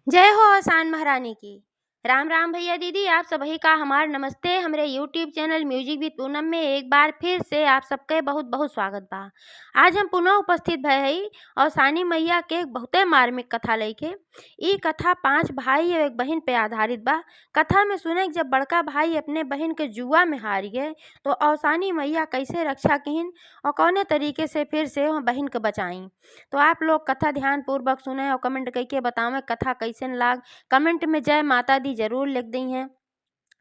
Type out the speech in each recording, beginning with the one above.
जय हो आसान महारानी की। राम राम भैया दीदी, आप सभी का हमार नमस्ते। हमरे YouTube channel music with Poonam में एक बार फिर से आप सबके बहुत बहुत स्वागत बा। आज हम पुनः उपस्थित भय हई और सानी मैया के एक बहुते मार्मिक कथा लेके। ई कथा 5 भाई और एक बहन पे आधारित बा। कथा में सुने कि जब बड़का भाई अपने बहन के जुआ में हार गए तो औसानी मैया कैसे रक्षा किहिन और कौने तरीके से फिर से वह बहन के बचाई। तो आप लोग कथा ध्यान पूर्वक सुने और कमेंट करके बतावें कथा कैसन लाग। कमेंट में जय माता दी जरूर लिख दी हैं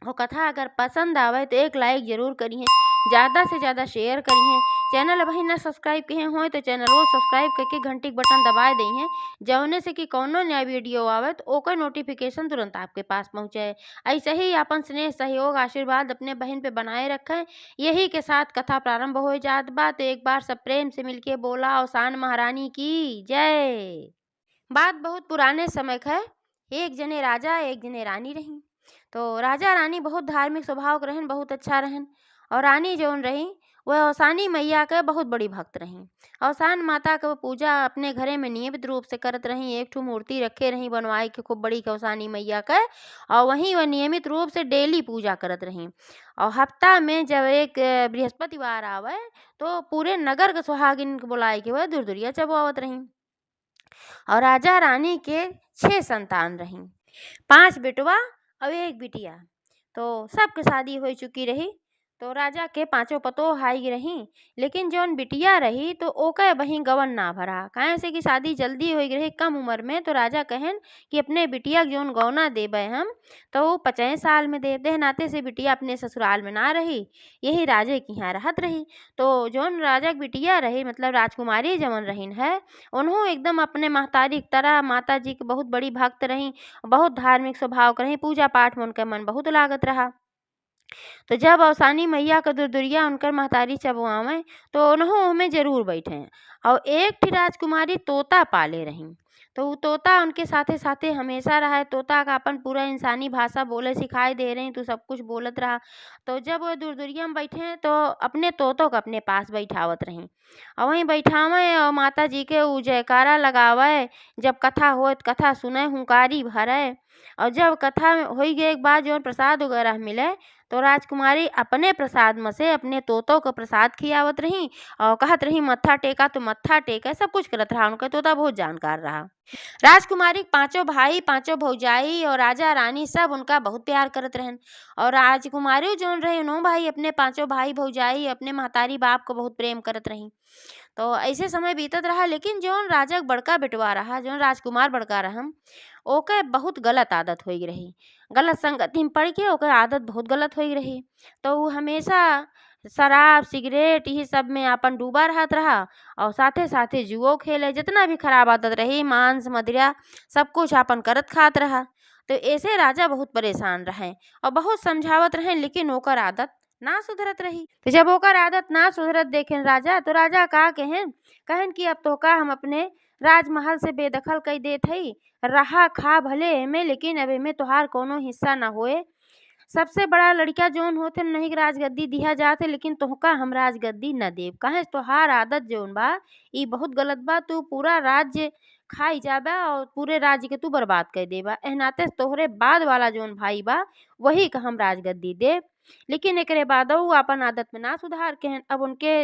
और कथा अगर पसंद आवे तो एक लाइक जरूर करिए, ज़्यादा से ज़्यादा शेयर करिए। चैनल अभी ना सब्सक्राइब किए हो तो चैनल वो सब्सक्राइब करके घंटी के बटन दबा दी जौने से कि कौनो नया वीडियो आवे तो ओकर नोटिफिकेशन तुरंत आपके पास पहुँचे। ऐसे ही अपन स्नेह सहयोग आशीर्वाद अपने बहन पे बनाए रखें। यही के साथ कथा प्रारंभ हो जात बा। तो एक बार सब प्रेम से मिलके बोला औसान महारानी की जय। बात बहुत पुराने समय का है। एक जने राजा एक जने रानी रही। तो राजा रानी बहुत धार्मिक स्वभाव के रहन, बहुत अच्छा रहन। और रानी जौन रही वह औसानी मैया के बहुत बड़ी भक्त रही। औसान माता के पूजा अपने घरे में नियमित रूप से करत रही। एक ठो मूर्ति रखे रही बनवाई के खूब बड़ी के औसानी मैया के, और वहीं वह नियमित रूप से डेली पूजा करत रही। और हफ्ता में जब एक बृहस्पतिवार आवे तो पूरे नगर के सुहागिन के बुलाए के वह दुरदुरिया चबवावत रही। और राजा रानी के 6 संतान रही, 5 बेटवा और 1 बिटिया। तो सबके शादी हो चुकी रही। तो राजा के 5 पतोह हाई रही, लेकिन जौन बिटिया रही तो ओके वहीं गवन ना भरा। काहे से कि शादी जल्दी हो रही कम उम्र में। तो राजा कहन कि अपने बिटिया जौन गौना देबे हम तो वो 50 साल में दे नाते से बिटिया अपने ससुराल में ना रही, यही राजे की यहाँ रहत रही। तो जौन राजा की बिटिया रही मतलब राजकुमारी जवन रहीन है, उन्हों एकदम अपने महतारी की तरह माता जी की बहुत बड़ी भक्त रही, बहुत धार्मिक स्वभाव के रही। पूजा पाठ में उनका मन बहुत लागत रहा। तो जब औसानी मैया का दुरदुरिया उनकर महतारी चबवावें तो उन्हों हमें जरूर बैठे। और एक थी राजकुमारी तोता पाले रही। तो वो तोता उनके साथे साथे हमेशा रहा है। तोता का अपन पूरा इंसानी भाषा बोले सिखाई दे रही तो सब कुछ बोलत रहा। तो जब वो दुरदुरिया में बैठे तो अपने तोतों को अपने पास बैठावत रही और वहीं बैठावें और माता जी के उ जयकारा लगावे। जब कथा हो तो कथा सुने हुंकारी भरे। और जब कथा हो गए के बाद जो प्रसाद वगैरह मिले तो राजकुमारी अपने प्रसाद में से अपने तोतों को प्रसाद खियावत रही और कहत रही मत्था टेका तो मत्था टेका, सब कुछ करत रहा। उनका तोता बहुत जानकार रहा। राजकुमारी के 5 भाई 5 भौजाई और राजा रानी सब उनका बहुत प्यार करत रहन। और राजकुमारी जोन रहे उन्हों भाई अपने 5 भाई भौजाई अपने महतारी बाप को बहुत प्रेम करत रही। तो ऐसे समय बीतत रहा, लेकिन जौन राजा के बड़का बेटवा रहा, जौन राजकुमार बड़का रहन, ओके बहुत गलत आदत हो रही। गलत संगति में पड़ के ओकर आदत बहुत गलत हो रही। तो वो हमेशा शराब सिगरेट यही सब में अपन डूबा रहत रहा और साथे साथे जुओ खेले। जितना भी खराब आदत रही मांस मदिरा सब कुछ अपन करत खात रहा। तो ऐसे राजा बहुत परेशान रहे और बहुत समझावत रहे, लेकिन ओकर आदत ना सुधरत रही। तो जब ओकर आदत ना सुधरत देखें राजा तो राजा का कहन कहन कि अब तो का हम अपने राजमहल से बेदखल कई देत हई। रहा खा भले एमे, लेकिन अब एमे तोहार कोनो हिस्सा ना होए। सबसे बड़ा लड़का जौन होथे नहीं के राजगद्दी दिया जात है, लेकिन तोहका हम राजगद्दी न देव। काहे तोहार आदत जौन बा ई बहुत गलत बा। तू पूरा राज्य खाई जाबा और पूरे राज्य के तू बर्बाद कर देबा। एह नाते तोहरे बाद वाला जौन भाई बा वही का हम राजगद्दी देव। लेकिन एकरे बाद उ अपन आदत में ना सुधार के अब उनके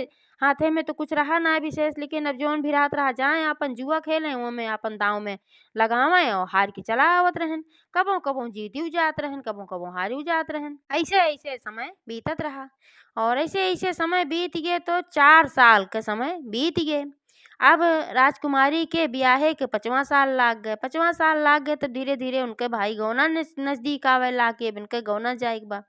हाथे में तो कुछ रहा ना विशेष। लेकिन अब जौन भी रात रहा जाए अपन जुआ खेलें वो में अपन दाव में लगावें और हार के चला आवत रहन। कबो कबो जीती जात रहन, कबो कबो हारी जात रहन। ऐसे ऐसे समय बीतत रहा और ऐसे ऐसे समय बीत गए तो 4 साल के समय बीत गए। अब राजकुमारी के ब्याहे के 5वां साल लाग गए। 5वां साल लाग गए तो धीरे धीरे उनके भाई गौना नजदीक आवे लागे। अब इनके गौना जाए बा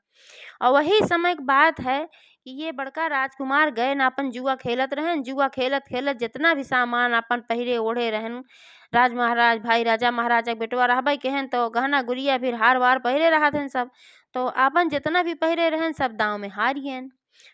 और वही समय की बात है कि ये बड़का राजकुमार गए न अपन जुआ खेलत रहन। जुआ खेलत खेलत जितना भी सामान अपन पहिरे ओढ़े रहन, राज महाराज भाई राजा महाराजा के बेटवा रहबे केहन तो गहना गुड़िया फिर हार वार पहिरे रहत हन सब। तो अपन जितना भी पहिरे रहन सब दांव में हार गयन।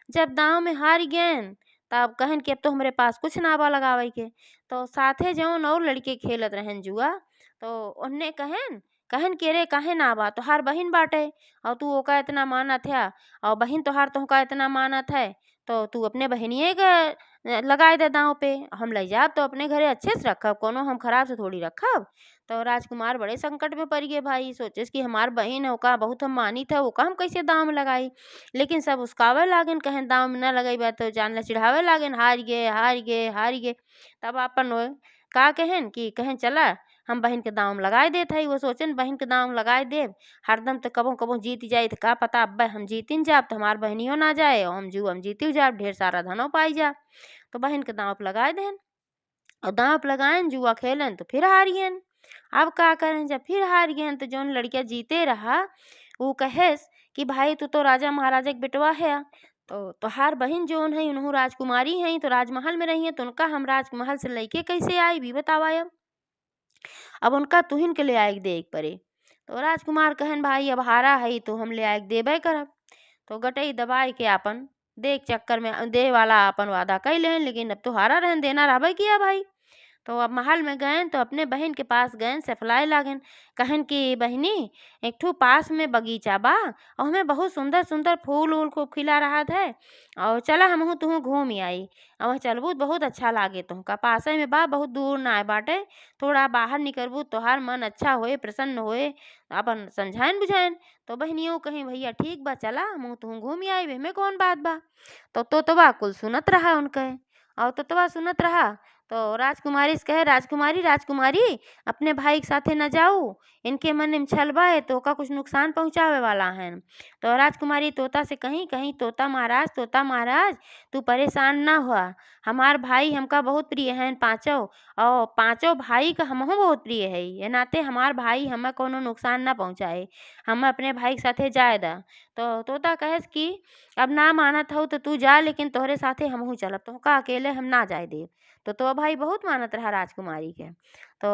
जब दांव में हार गयन तब कहन कि अब तो हमारे पास कुछ ना बा लगावे के। तो साथे जौन और लड़के खेलत रहन जुआ तो उन्हें कहन कहन के रे काहे ना बा, तोहार बहिन बाटे और तू ओका इतना मानत है और बहिन तोहार तोहका इतना मानत है तो तू अपने बहनिए के लगाए दे दाँव पे, हम लइ जाब तो अपने घरे अच्छे से रखब, कोनो हम खराब से थोड़ी रखब। तो राजकुमार बड़े संकट में पड़ गे भाई, सोचेस कि हमार बहिन है ओका बहुत हम मानित है, ओका हम कैसे दाँव में लगाई। लेकिन सब उस्कावे लागेन, कहेन दाँव में न लगइबा तो जान ल चिढ़ावे लागेन, हार गे हार गे हार गे। तब आपन ओए का कहेन कि कहेन चला हम बहिन के दाँव में लगाए देत हई। वो सोचेन बहिन के दाँव में लगाए देब, हरदम तो कबहू कबहू जीत जाई तो का पता अब्बे हम जीतिन जाब तो हमार बहिनियो ना जाए और हम जीतियो जाब, ढेर सारा धनो पाई जाब। तो बहिन के दाँव पे लगाए देहन और दाँव पे लगाएन, जुआ खेलन तो फिर हार गेन। अब का करें, जब फिर हार गेन तो जौन लड़किया जीते रहा वो कहेस कि भाई तू तो राजा महाराजा के बेटवा है, तो तोहार बहिन जौन है उनहु राजकुमारी हैं, तो राजमहल में रही हैं, तो उनका हम राजमहल से लइके कैसे आई भी बतावा। अब उनका तुहिन के ले आए देख परे। तो राजकुमार कहन भाई अब हारा है तो हम ले आए देबे करब। तो गटई दबाई के आपन देख चक्कर में दे वाला अपन वादा कई लेन, लेकिन अब तो हारा रहन, देना रहबे किया भाई। तो अब महल में गएन तो अपने बहन के पास गएन, सेफलाए लागन, कहन कि बहिनी एक ठो पास में बगीचा बा और हमें बहुत सुंदर सुंदर फूल उल खूब खिला रहा है, और चला हमहू तुहू घूम आई, और चलबू तो बहुत अच्छा लागे, तुमका पासे में बा, बहुत दूर ना आए बाटे, थोड़ा बाहर निकलबू तोहार मन अच्छा होए प्रसन्न होए, अपन समझाइन बुझाइन। तो बहनियों कहीं भैया ठीक बा चला हमहू तुहू घूम आई, में कौन बात बा। तो तोतवा कुल सुनत रहा उनके, और तोतवा सुनत रहा तो राजकुमारी से कहे राजकुमारी राजकुमारी अपने भाई के साथे न जाऊ, इनके मन में छलबा है तो का कुछ नुकसान पहुंचावे वाला है। तो राजकुमारी तोता से कहीं कहीं तोता महाराज तू परेशान ना हुआ, हमार भाई हमका बहुत प्रिय हैं पांचों, और पांचों भाई का हमहू बहुत प्रिय है, ये नाते हमार भाई हमें कोनो नुकसान ना पहुंचाए, हम अपने भाई के साथे जाए दा। तो तोता कहेस कि अब ना मानत हो तो तू जा, लेकिन तोहरे साथे हमहू चलब, तुमका अकेले हम ना जाए दे। तो भाई बहुत मानत रहा राजकुमारी के। तो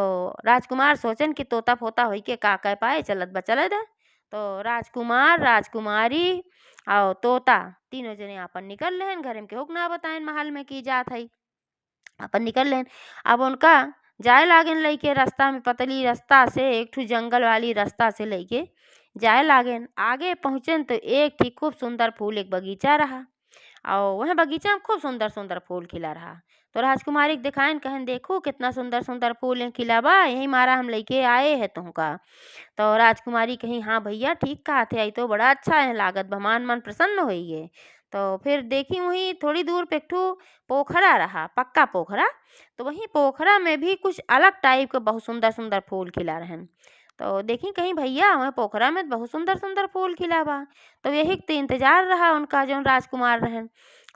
राजकुमार सोचन कि तोता फोता होई के का कह पाए, चलत बा चले दे। तो राजकुमार राजकुमारी और तोता तीनों जने आपन निकल लेहन, घर में केहू के ना बताएन महल में की जात हई, अपन निकल लेहन। अब उनका जाए लागेन लइके रास्ता में, पतली रास्ता से एक ठो जंगल वाली रास्ता से लइके जाए लागेन। आगे पहुँचेन तो एक ठीक खूब सुंदर फूल एक बगीचा रहा, और वह बगीचा में खूब सुंदर सुंदर फूल खिला रहा। तो राजकुमारी के दिखाएन कहन देखो कितना सुंदर सुंदर फूल खिला बा, यही मारा हम लेके आए हैं तुमका। तो राजकुमारी कहीं हाँ भैया ठीक कहा थे, आई तो बड़ा अच्छा है लागत, भगवान मन प्रसन्न होई है। तो फिर देखी वहीं थोड़ी दूर पे एक ठो पोखरा रहा, पक्का पोखरा। तो वहीं पोखरा में भी कुछ अलग टाइप के बहुत सुंदर सुंदर फूल खिला रहन। तो देखी कहीं भैया वह पोखरा में बहुत सुंदर सुंदर फूल खिला बा। तो यही तो इंतजार रहा उनका जौन राजकुमार रहन।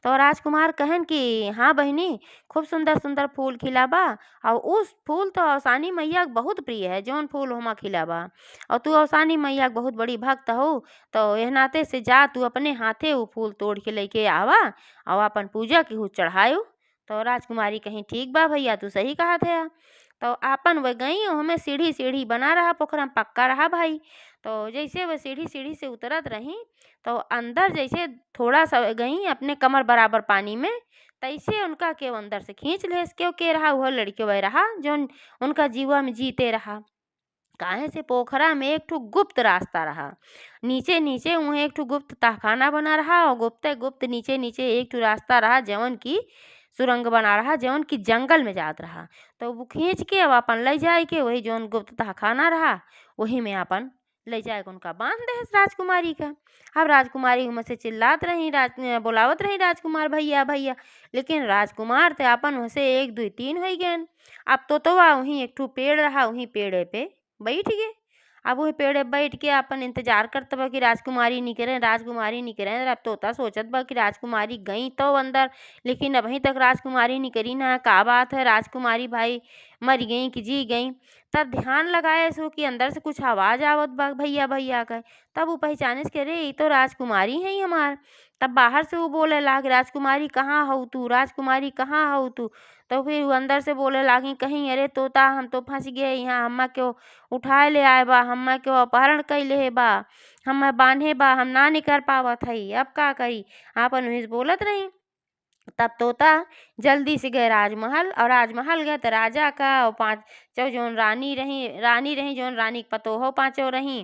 तो राजकुमार कहन कि हाँ बहिनी खूब सुंदर सुंदर फूल खिला बा, और उस फूल तो औसानी मैया के बहुत प्रिय है जौन फूल हुमा खिला बा, और तू औसानी मैया के बहुत बड़ी भक्त हो, तो एह नाते से जा तू अपने हाथे वो फूल तोड़ के लेके आवा और अपन पूजा के हु चढ़ायो। तो राजकुमारी कहीं ठीक बा भैया तू सही कहा थे। तो आपन वह गई हमें सीढ़ी सीढ़ी बना रहा, पोखरा में पक्का रहा भाई। तो जैसे वह सीढ़ी सीढ़ी से उतरत रही तो अंदर जैसे थोड़ा सा गई अपने कमर बराबर पानी में, तैसे उनका केव अंदर से खींच ले क्यों के रहा वह लड़के वह रहा जो उनका जीवा में जीते रहा। काहे से पोखरा में एक ठो गुप्त रास्ता रहा, नीचे नीचे वहाँ एक ठो गुप्त तहखाना बना रहा, और गुप्त गुप्त नीचे नीचे एक ठो रास्ता रहा जवन की सुरंग बना रहा, जवन की जंगल में जात रहा। तो वो खींच के अब अपन ले जाए के वही जौन गुप्त तहखाना रहा वही में अपन ले जाए के उनका बांध दे राजकुमारी का। अब राजकुमारी उनमें से चिल्लात रही, बुलावत रही राजकुमार भैया भैया, लेकिन राजकुमार थे अपन वहाँ से एक दो तीन हो गए। अब तो वहीं एक ठो पेड़ रहा, वहीं पेड़े पे बैठ गए। अब वही पेड़े बैठ के अपन इंतजार करते बा कि राजकुमारी निकले। अब तोता सोचत बा कि राजकुमारी गई तो अंदर, लेकिन अभी तक राजकुमारी निकली ना, का बात है राजकुमारी भाई मर गई कि जी गई। तब ध्यान लगाए सो कि अंदर से कुछ आवाज आवत बा भैया भैया का। तब वो पहचाने के रे ये तो राजकुमारी है हमार। तब बाहर से वो बोले लाग राजकुमारी कहाँ हो तू, राजकुमारी कहाँ हो तू। तो फिर वो अंदर से बोले लागी कहीं अरे तोता हम तो फंस गए यहाँ, हम्मा क्यों उठाए ले आए बा, हम्मा क्यों अपहरण कैले है बा, हम्मा बांधे बा, हम ना निकल पावत हई, अब का करी। आपन वही बोलत रही। तब तोता जल्दी से गए राजमहल, और राजमहल गए तो राजा का और पाँच चौ जौन रानी रही जौन रानी के पतोहो पाँचों रही,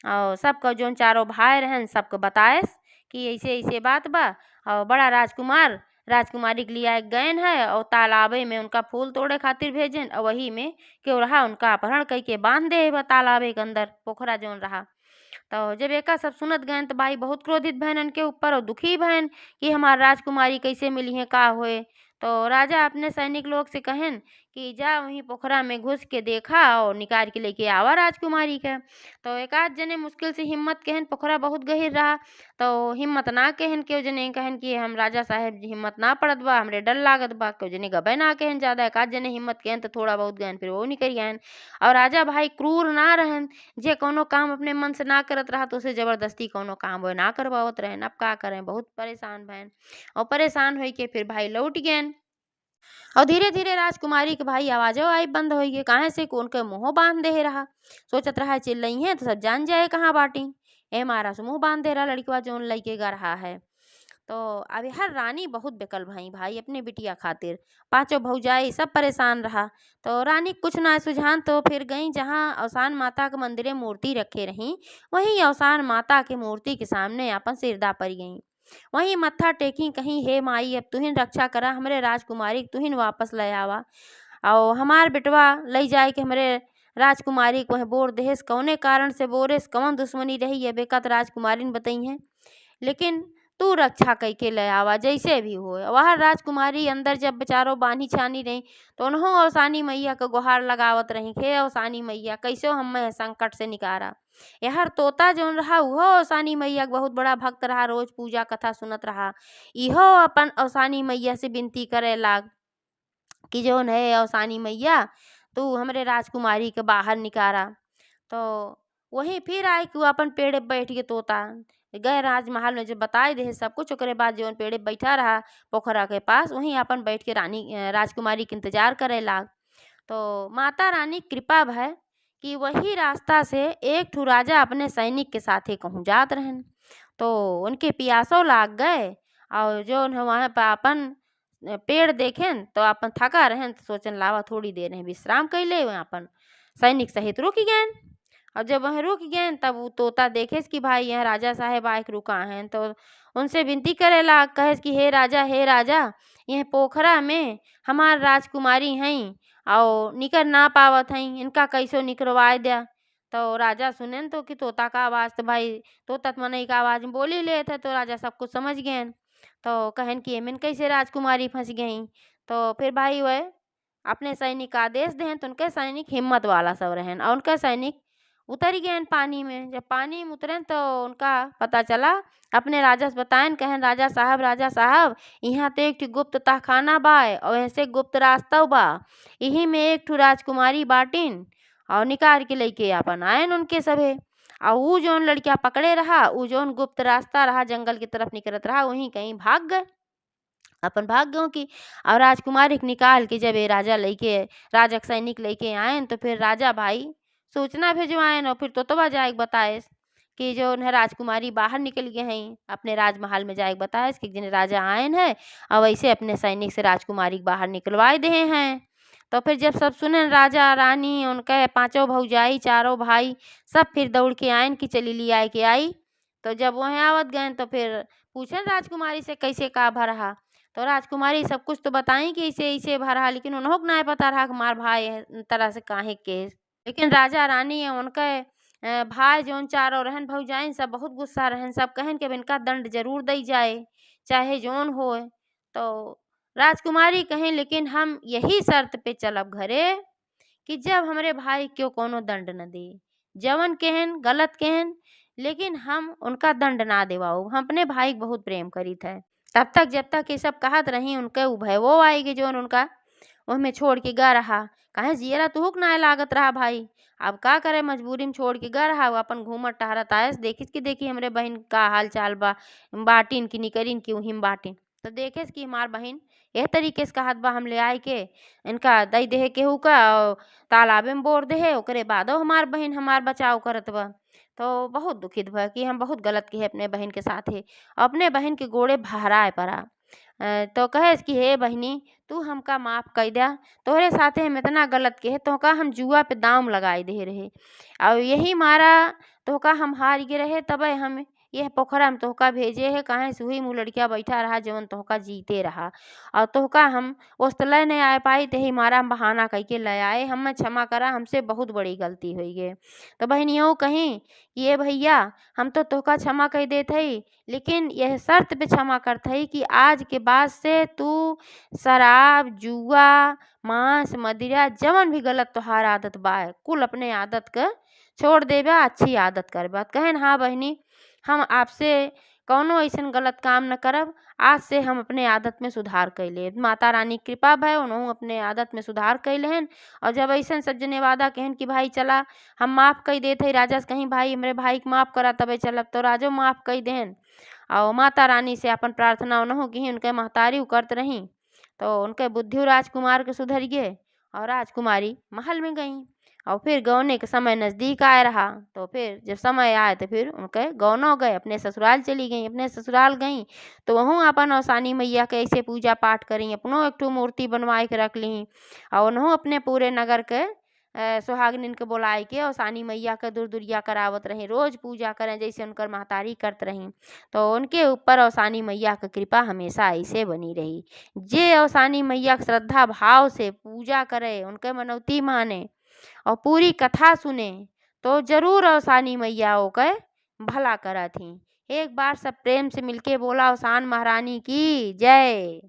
और सबका जौन चारों भाई रहन सबको बताएस कि ऐसे ऐसे बात बा, और बड़ा राजकुमार राजकुमारी के लिए एक गैन है और तालाबे में उनका फूल तोड़े खातिर भेजन और वही में क्यों रहा उनका अपहरण कई के बांध दे वह तालाबे के अंदर पोखरा जोन रहा। तो जब एका सब सुनत गए तो भाई बहुत क्रोधित भैन उनके ऊपर और दुखी भैन कि हमार राजकुमारी कैसे मिली है का होए। तो राजा अपने सैनिक लोग से कहन कि जा वहीं पोखरा में घुस के देखा और निकाल के लेके आवा राजकुमारी के। तो एक आध जने मुश्किल से हिम्मत कहन पोखरा बहुत गहिर रहा तो हिम्मत ना कहन क्यों जने कहन कि हम राजा साहेब हिम्मत ना पड़त बा हमरे डर लागत बा क्यों जने गबे ना कहन ज्यादा एक आध जने हिम्मत कहन तो थोड़ा बहुत गहन फिर वो निकल गहन। और राजा भाई क्रूर ना रहन जे कोनो काम अपने मन से ना करत रहा तो उसे जबरदस्ती कोनो काम वो ना करवावत रहें। अब का करें बहुत परेशान भैन और परेशान होई के फिर भाई लौट गए और धीरे धीरे राजकुमारी के भाई आवाजो आई बंद हो गई कहाँ से कौन के मुंह बांध दे रहा सोचत रहा चिल्लई है तो सब जान जाए कहाँ बाटी ए मारा से मुंह बांध दे रहा लड़कवा जोन लड़के गा रहा है। तो अभी हर रानी बहुत बेकल भाई भाई अपने बिटिया खातिर पांचों भौजाई सब परेशान रहा। तो रानी कुछ ना सुझान तो फिर गई जहाँ अवसान माता के मंदिरे मूर्ति रखे रही वहीं अवसान माता के मूर्ति के सामने अपन सिरदा पड़ गई वहीं मत्था टेकी कहीं हे माई अब तुहिन रक्षा करा हमरे राजकुमारी के तुहिन वापस ले आवा और हमार बेटवा लई जाए के हमरे राजकुमारी को बोर देहस कौने कारण से बोरेस कौन दुश्मनी रही है बेकत राजकुमारी ने बताई है लेकिन तू रक्षा कई के ले आवा जैसे भी हो। वह राजकुमारी अंदर जब बेचारो बानी छानी रही तो उन्हों अवसानी मैया का गुहार लगावत रही खे अवसानी मैया कैसो हमें संकट से निकारा। यहर तोता जोन रहा उहो अवसानी मैया के बहुत बड़ा भक्त रहा रोज पूजा कथा सुनत रहा इहो अपन अवसानी मैया से विनती करे लाग कि जोन है अवसानी मैया तू हमरे राजकुमारी के बाहर निकारा। तो वहीं फिर आए कि वो अपन पेड़े बैठ के तोता गए राजमहल में जब बताए दे सब कुछ ओकरे बाद जौन पेड़े बैठा रहा पोखरा के पास वहीं अपन बैठ के रानी राजकुमारी के इंतजार करे लाग। तो माता रानी कृपा भय कि वही रास्ता से एक ठू राजा अपने सैनिक के साथे कहूँ जात रहन तो उनके पियासों लाग गए और जो वहाँ पर अपन पेड़ देखें तो अपन थका रहन तो सोचन लावा थोड़ी देर है विश्राम कैले वहाँ अपन सैनिक सहित रुक गए और जब वह रुक गए तब वो तोता देखे कि भाई यह राजा साहेब आए रुका हैं तो उनसे विनती करे ला कहे कि हे राजा यह पोखरा में हमार राजकुमारी हैं और निकर ना पावत हैं इनका कैसो निकलवाए दिया। तो राजा सुने तो कि तोता का आवाज़ तो भाई तोता मनई का आवाज़ में बोली ले थे तो राजा सब कुछ समझ गए तो कहन कि एमिन कैसे राजकुमारी फंस गई। तो फिर भाई वह अपने सैनिक का आदेश दें तो उनके सैनिक हिम्मत वाला सब रहें और उनका सैनिक उतर गए पानी में। जब पानी में उतरे तो उनका पता चला अपने राजा से बताएं कहन राजा साहब यहाँ तो एक गुप्त तहखाना बा और ऐसे गुप्त रास्ता बा यही में एक ठू राजकुमारी बाटिन और निकाल के लेके अपन आयन उनके सभे और वो जोन लड़किया पकड़े रहा वो जोन गुप्त रास्ता रहा जंगल की तरफ निकलत रहा वहीं कहीं भाग गए अपन भाग गयों की। और राजकुमारी निकाल के जब ये राजा लेके राजक सैनिक लेके आए तो फिर राजा भाई सूचना भिजवाएं और फिर तोतवा जाए बताए कि जो उन्हें राजकुमारी बाहर निकल गए हैं अपने राजमहल में जाए बताए कि जिन राजा आयन है और वैसे अपने सैनिक से राजकुमारी बाहर निकलवाए दे हैं। तो फिर जब सब सुने राजा रानी उनके पांचों भौजाई चारों भाई सब फिर दौड़ के आयन कि चली ली आए के आई। तो जब वह आवत गए तो फिर पूछे राजकुमारी से कैसे का भरा तो राजकुमारी सब कुछ तो बताई कि ऐसे ऐसे भरा लेकिन उन्हों को ना पता रहा कि मार भाई तरह से काहे के। लेकिन राजा रानी उनके भाई जोन चारों रहन भौजाइन सब बहुत गुस्सा रहन सब कहन कि अब इनका दंड जरूर दी जाए चाहे जोन हो। तो राजकुमारी कहें लेकिन हम यही शर्त पे चलब घरे कि जब हमारे भाई क्यों कोनो दंड न दे जवन कहन गलत कहन लेकिन हम उनका दंड ना देवाओ हम अपने भाई को बहुत प्रेम करी थे। तब तक जब तक ये सब कहत रही उनके उभय वो आएगी जो उनका उसमें छोड़ के गा रहा कहे जियरा तू ना लागत रहा भाई अब का करे मजबूरी में छोड़ के गा रहा वो अपन घूमत टहरत आयस देखिस कि देखी हमरे बहन का हाल चाल बा बाटिन की निकरिन की उहिम बाटिन। तो देखेस कि हमार बहन यह तरीके से कहत बा हम ले आए के इनका दई देहे केहू का तालाबे में बोर देहे ओकरे बादो हमार बहन हमार बचाव करत बा। तो बहुत दुखित बा कि हम बहुत गलत किए अपने बहन के साथ है अपने बहन के गोड़े भहराए पड़ा। तो कहे कि हे बहनी तू हमका माफ़ कर दिया तोहरे साथे हम इतना गलत के है तो का हम जुआ पे दाम लगाए दे रहे और यही मारा तो का हम हार गए रहे तब हम यह पोखरा में तोहका भेजे है, काहे से हुई मुँह लड़किया बैठा रहा जवन तोहका जीते रहा। और तोहका हम उस तलय नहीं आ पाई तेही मारा हम बहाना कह के ले आए। हमें क्षमा करा, हमसे बहुत बड़ी गलती हुई गे। तो बहनियों कहीं कि ये भैया हम तो तोहका क्षमा कह देत हई, लेकिन यह शर्त पे क्षमा करत हई कि आज के बाद से तू शराब, जुआ, मांस, मदिरा जवन भी गलत तोहार आदत बा कुल अपने आदत के छोड़ देबा, अच्छी आदत करबा। कहन हाँ बहिनी, हम आपसे कौनो ऐसन गलत काम न करब। आज से हम अपने आदत में सुधार कैले। माता रानी की कृपा भय उन्हों अपने आदत में सुधार कैले हन। और जब ऐसन सज्जने वादा कहन कि भाई चला हम माफ़ कई देत हई राजा से कहीं भाई हमरे भाई के माफ़ करा तबे चलब, तो राजो माफ़ कई देहन। और माता रानी से अपन प्रार्थना उन्हों की उनके महतारी करत रही, तो उनके बुद्धि राजकुमार के सुधर गए और राजकुमारी महल में गई। और फिर गौने के समय नज़दीक आए रहा, तो फिर जब समय आए तो फिर उनके गौनो गए, अपने ससुराल चली गई। अपने ससुराल गई तो वहाँ अपन औसानी मैया के ऐसे पूजा पाठ करी, अपनों एक ठो मूर्ति बनवाए के रख ली। और उन्हों अपने पूरे नगर के सुहागनिन के बुलाए के औसानी मैया के दूर दुरिया करावत रही, रोज़ पूजा करें जैसे उनकर महतारी करत रही। तो उनके ऊपर औसानी मैया की कृपा हमेशा ऐसे बनी रही। जे औसानी मैया के श्रद्धा भाव से पूजा करे, उनके मनौती माने और पूरी कथा सुने, तो जरूर औसानी मैया ओके भला करत ही। एक बार सब प्रेम से मिलके बोला औसान महारानी की जय।